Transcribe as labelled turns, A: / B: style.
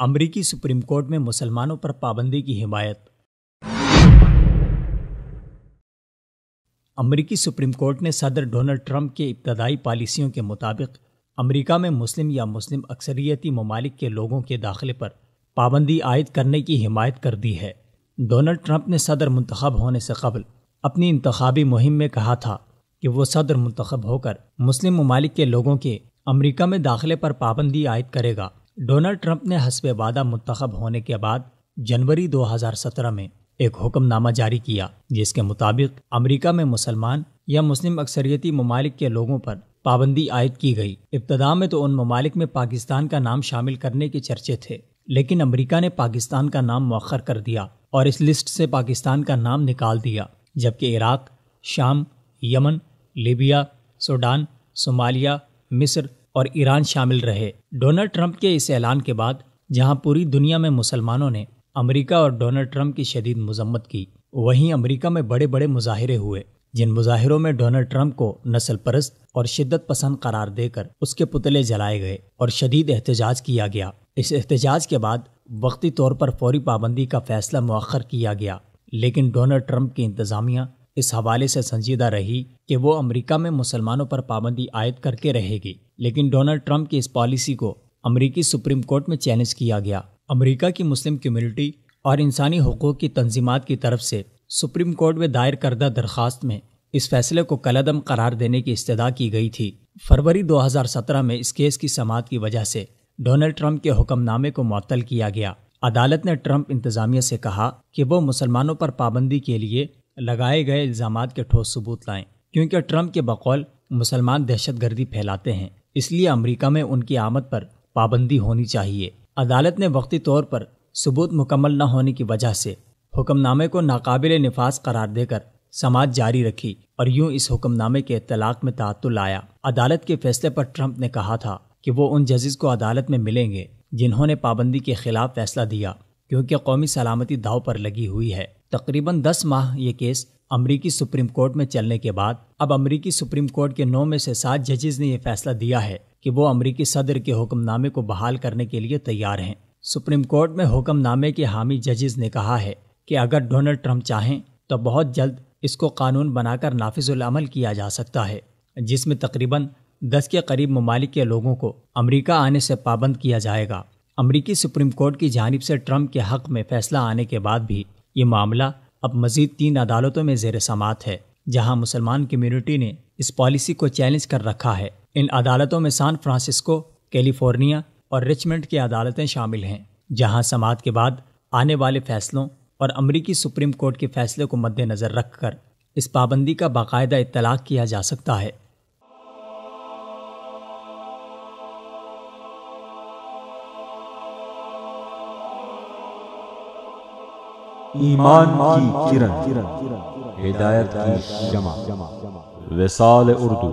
A: امریکی supreme court میں مسلمانوں پر پابندی کی حمایت۔ امریکی سپریم کورٹ نے صدر ڈونلڈ ٹرمپ کے ابتدائی پالیسیوں کے مطابق امریکہ میں مسلم یا مسلم اکثریتی ممالک کے لوگوں کے داخلے پر پابندی عائد کرنے کی حمایت کر دی ہے۔ ڈونلڈ ٹرمپ نے صدر منتخب ہونے سے قبل اپنی انتخابی مہم میں کہا تھا کہ وہ صدر منتخب ہو کر مسلم ممالک کے لوگوں کے امریکہ میں داخلے پر پابندی عائد کرے گا۔ ڈونلڈ ٹرمپ نے حسب وعدہ منتخب ہونے کے بعد جنوری 2017 میں ایک حکم نامہ جاری کیا جس کے مطابق امریکہ میں مسلمان یا مسلم اکثریتی ممالک کے لوگوں پر پابندی عائد کی گئی۔ ابتدا میں تو ان ممالک میں پاکستان کا نام شامل کرنے کے چرچے تھے، لیکن امریکہ نے پاکستان کا نام مؤخر کر دیا اور اس لسٹ سے پاکستان کا نام نکال دیا، جبکہ عراق، شام، یمن، لیبیا، سوڈان، صومالیہ، مصر اور ایران شامل رہے۔ ڈونلڈ ٹرمپ کے اس اعلان کے بعد جہاں پوری دنیا میں مسلمانوں نے امریکہ اور ڈونلڈ ٹرمپ کی شدید مذمت کی، وہیں امریکہ میں بڑے بڑے مظاہرے ہوئے، جن مظاہروں میں ڈونلڈ ٹرمپ کو نسل پرست اور شدت پسند قرار دے کر اس کے پتلے جلائے گئے اور شدید احتجاج کیا گیا۔ اس احتجاج کے بعد وقتی طور پر فوری پابندی کا فیصلہ مؤخر کیا گیا، لیکن ڈونلڈ ٹرمپ کی انتظامیہ اس حوالے سے سنجیدہ رہی کہ وہ امریکہ میں مسلمانوں پر پابندی عائد کر کے رہے گی، لیکن ڈونلڈ ٹرمپ کی اس پالیسی کو امریکی سپریم کورٹ میں چیلنج کیا گیا۔ امریکہ کی مسلم کمیونٹی اور انسانی حقوق کی تنظیمات کی طرف سے سپریم کورٹ میں دائر کردہ درخواست میں اس فیصلے کو کالعدم قرار دینے کی استدعا کی گئی تھی۔ فروری 2017 میں اس کیس کی سماعت کی وجہ سے ڈونلڈ ٹرمپ کے حکم نامے کو معطل کیا گیا۔ عدالت نے ٹرمپ انتظامیہ سے کہا کہ وہ مسلمانوں پر پابندی کے لیے لگائے گئے الزامات کے ٹھوس ثبوت لائیں، کیونکہ ٹرمپ کے بقول مسلمان دہشت گردی پھیلاتے ہیں، اس لیے امریکہ میں ان کی آمد پر پابندی ہونی چاہیے۔ عدالت نے وقتی طور پر ثبوت مکمل نہ ہونے کی وجہ سے حکم نامے کو ناقابل نفاذ قرار دے کر سماعت جاری رکھی اور یوں اس حکم نامے کے اطلاق میں تعطل آیا۔ عدالت کے فیصلے پر ٹرمپ نے کہا تھا کہ وہ ان ججز کو عدالت میں ملیں گے جنہوں نے پابندی کے خلاف فیصلہ دیا، کیونکہ قومی سلامتی داؤ پر لگی ہوئی ہے۔ تقریباً 10 ماہ یہ کیس امریکی سپریم کورٹ میں چلنے کے بعد اب امریکی سپریم کورٹ کے 9 میں سے 7 ججز نے یہ فیصلہ دیا ہے کہ وہ امریکی صدر کے حکم نامے کو بحال کرنے کے لیے تیار ہیں۔ سپریم کورٹ میں حکم نامے کے حامی ججز نے کہا ہے کہ اگر ڈونلڈ ٹرمپ چاہیں تو بہت جلد اس کو قانون بنا کر نافذ العمل کیا جا سکتا ہے، جس میں تقریباً 10 کے قریب ممالک کے لوگوں کو امریکہ آنے سے پابند کیا جائے گا۔ امریکی سپریم کورٹ کی جانب سے ٹرمپ کے حق میں فیصلہ آنے کے بعد بھی یہ معاملہ اب مزید 3 عدالتوں میں زیر سماعت ہے، جہاں مسلمان کمیونٹی نے اس پالیسی کو چیلنج کر رکھا ہے۔ ان عدالتوں میں سان فرانسسکو، کیلیفورنیا اور رچمنڈ کی عدالتیں شامل ہیں، جہاں سماعت کے بعد آنے والے فیصلوں اور امریکی سپریم کورٹ کے فیصلے کو مد نظر رکھ کر اس پابندی کا باقاعدہ اطلاق کیا جا سکتا ہے۔
B: ایمان کی کرن، ہدایت کی شمع، وصال اردو۔